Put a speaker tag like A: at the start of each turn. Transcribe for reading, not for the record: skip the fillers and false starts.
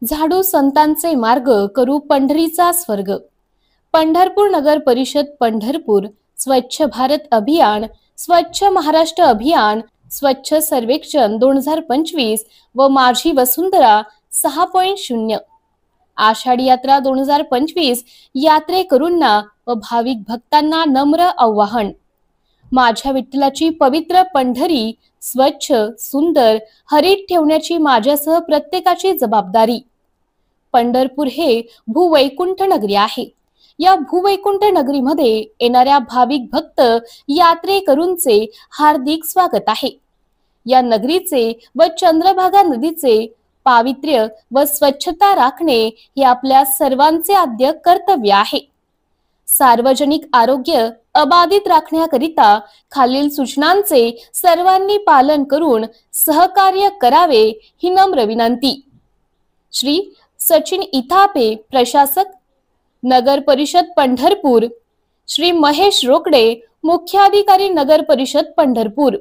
A: झाडू संतांचे मार्ग, करू पंढरीचा स्वर्ग। पंढरपूर नगर परिषद पंढरपूर स्वच्छ भारत अभियान, स्वच्छ महाराष्ट्र अभियान, स्वच्छ सर्वेक्षण 2025 व माझी वसुंधरा 6.0 आषाढी यात्रा 2025 यात्रेकरूंना व भाविक भक्तांना नम्र आवाहन। माझ्या विठ्ठलाची पवित्र पंढरी स्वच्छ सुंदर हरित ठेवण्याची माझ्यासह प्रत्येकाची जबाबदारी। पंढरपूर हे भूवैकुंठ नगरी आहे। या भूवैकुंठ नगरीमध्ये येणाऱ्या भाविक भक्त यात्रेकरूंचे हार्दिक स्वागत आहे। या नगरीचे व चंद्रभागा नदीचे पावित्र्य व स्वच्छता राखणे हे आपल्या सर्वांचे आद्य कर्तव्य आहे। सार्वजनिक आरोग्य अबाधित राखण्याकरिता खालील सूचनांचे सर्वांनी पालन करून सहकार्य करावे ही नम्र विनंती। श्री सचिन इथापे, प्रशासक, नगर परिषद पंढरपूर। श्री महेश रोकडे, मुख्याधिकारी, नगर परिषद पंढरपूर।